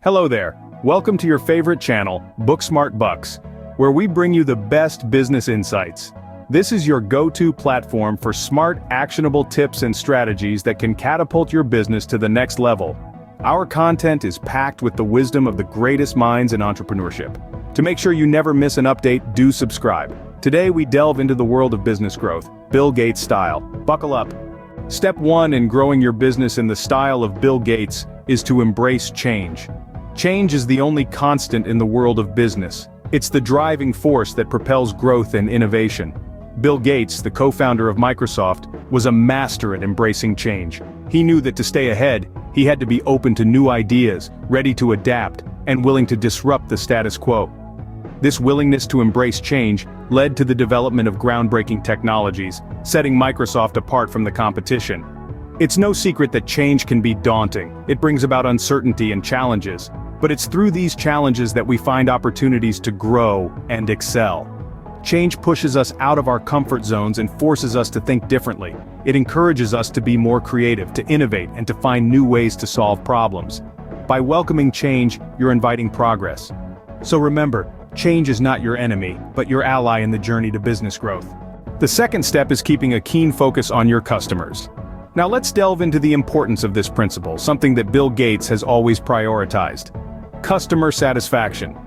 Hello there, welcome to your favorite channel, Booksmart Bucks, where we bring you the best business insights. This is your go-to platform for smart, actionable tips and strategies that can catapult your business to the next level. Our content is packed with the wisdom of the greatest minds in entrepreneurship. To make sure you never miss an update, do subscribe. Today we delve into the world of business growth, Bill Gates style. Buckle up. Step 1 in growing your business in the style of Bill Gates is to embrace change. Change is the only constant in the world of business. It's the driving force that propels growth and innovation. Bill Gates, the co-founder of Microsoft, was a master at embracing change. He knew that to stay ahead, he had to be open to new ideas, ready to adapt, and willing to disrupt the status quo. This willingness to embrace change led to the development of groundbreaking technologies, setting Microsoft apart from the competition. It's no secret that change can be daunting. It brings about uncertainty and challenges. But it's through these challenges that we find opportunities to grow and excel. Change pushes us out of our comfort zones and forces us to think differently. It encourages us to be more creative, to innovate, and to find new ways to solve problems. By welcoming change, you're inviting progress. So remember, change is not your enemy, but your ally in the journey to business growth. The second step is keeping a keen focus on your customers. Now let's delve into the importance of this principle, something that Bill Gates has always prioritized. Customer satisfaction.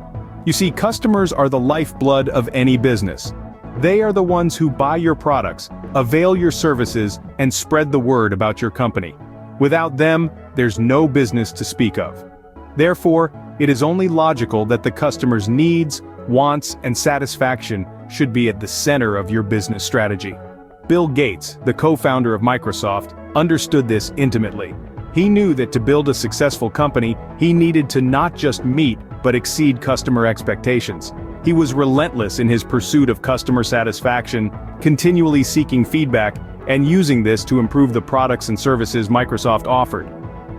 You see, customers are the lifeblood of any business. They are the ones who buy your products, avail your services, and spread the word about your company. Without them, there's no business to speak of. Therefore, it is only logical that the customer's needs, wants, and satisfaction should be at the center of your business strategy. Bill Gates, the co-founder of Microsoft, understood this intimately. He knew that to build a successful company, he needed to not just meet, but exceed customer expectations. He was relentless in his pursuit of customer satisfaction, continually seeking feedback, and using this to improve the products and services Microsoft offered.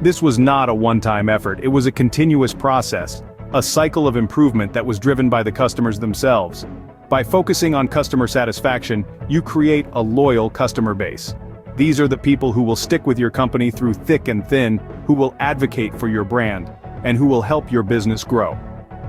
This was not a one-time effort, it was a continuous process, a cycle of improvement that was driven by the customers themselves. By focusing on customer satisfaction, you create a loyal customer base. These are the people who will stick with your company through thick and thin, who will advocate for your brand, and who will help your business grow.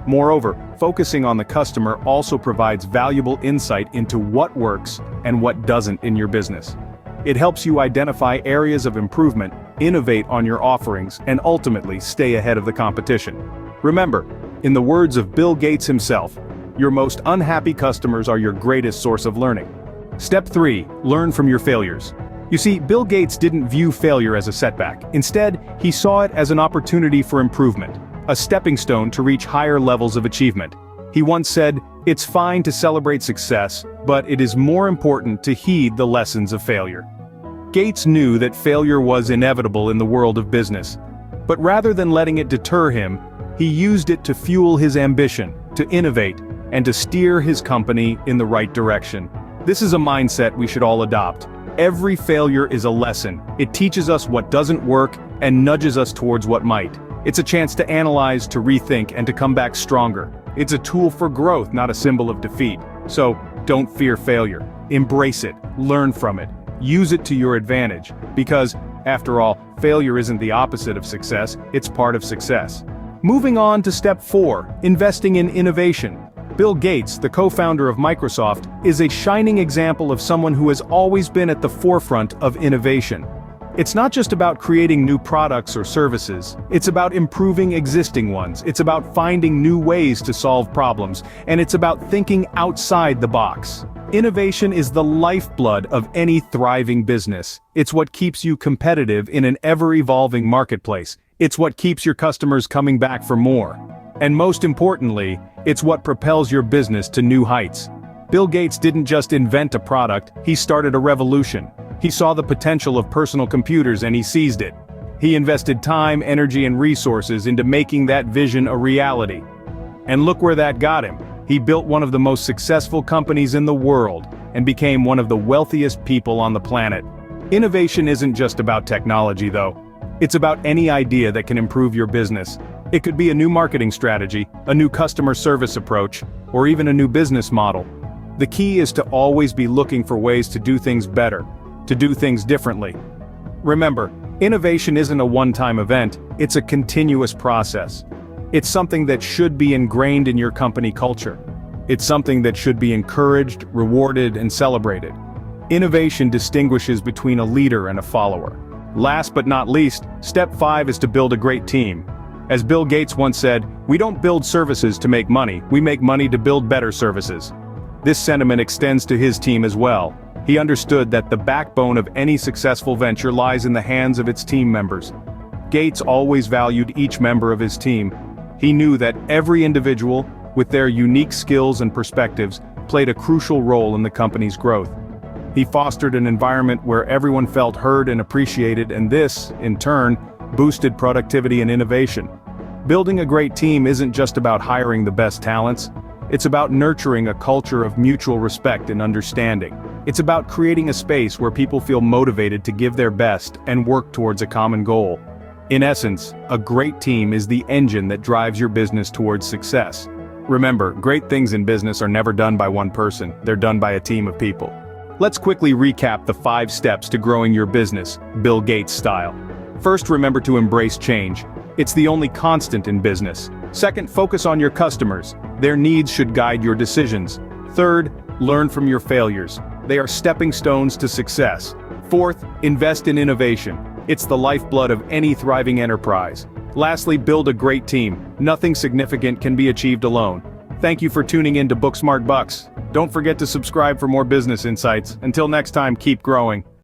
Moreover, focusing on the customer also provides valuable insight into what works and what doesn't in your business. It helps you identify areas of improvement, innovate on your offerings, and ultimately stay ahead of the competition. Remember, in the words of Bill Gates himself, your most unhappy customers are your greatest source of learning. Step 3, learn from your failures. You see, Bill Gates didn't view failure as a setback. Instead, he saw it as an opportunity for improvement, a stepping stone to reach higher levels of achievement. He once said, "It's fine to celebrate success, but it is more important to heed the lessons of failure." Gates knew that failure was inevitable in the world of business. But rather than letting it deter him, he used it to fuel his ambition, to innovate, and to steer his company in the right direction. This is a mindset we should all adopt. Every failure is a lesson. It teaches us what doesn't work and nudges us towards what might. It's a chance to analyze, to rethink, and to come back stronger. It's a tool for growth, not a symbol of defeat. So, don't fear failure. Embrace it, learn from it, use it to your advantage. Because, after all, failure isn't the opposite of success, it's part of success. Moving on to step 4, investing in innovation. Bill Gates, the co-founder of Microsoft, is a shining example of someone who has always been at the forefront of innovation. It's not just about creating new products or services, it's about improving existing ones, it's about finding new ways to solve problems, and it's about thinking outside the box. Innovation is the lifeblood of any thriving business. It's what keeps you competitive in an ever-evolving marketplace. It's what keeps your customers coming back for more. And most importantly, it's what propels your business to new heights. Bill Gates didn't just invent a product, he started a revolution. He saw the potential of personal computers and he seized it. He invested time, energy, and resources into making that vision a reality. And look where that got him. He built one of the most successful companies in the world and became one of the wealthiest people on the planet. Innovation isn't just about technology, though. It's about any idea that can improve your business. It could be a new marketing strategy, a new customer service approach, or even a new business model. The key is to always be looking for ways to do things better, to do things differently. Remember, innovation isn't a one-time event, it's a continuous process. It's something that should be ingrained in your company culture. It's something that should be encouraged, rewarded, and celebrated. Innovation distinguishes between a leader and a follower. Last but not least, step 5 is to build a great team. As Bill Gates once said, "We don't build services to make money, we make money to build better services." This sentiment extends to his team as well. He understood that the backbone of any successful venture lies in the hands of its team members. Gates always valued each member of his team. He knew that every individual, with their unique skills and perspectives, played a crucial role in the company's growth. He fostered an environment where everyone felt heard and appreciated, and this, in turn, boosted productivity and innovation. Building a great team isn't just about hiring the best talents. It's about nurturing a culture of mutual respect and understanding. It's about creating a space where people feel motivated to give their best and work towards a common goal. In essence, a great team is the engine that drives your business towards success. Remember, great things in business are never done by one person, they're done by a team of people. Let's quickly recap the 5 steps to growing your business, Bill Gates style. First, remember to embrace change. It's the only constant in business. Second, focus on your customers. Their needs should guide your decisions. Third, learn from your failures. They are stepping stones to success. Fourth, invest in innovation. It's the lifeblood of any thriving enterprise. Lastly, build a great team. Nothing significant can be achieved alone. Thank you for tuning in to Booksmart Bucks. Don't forget to subscribe for more business insights. Until next time, keep growing.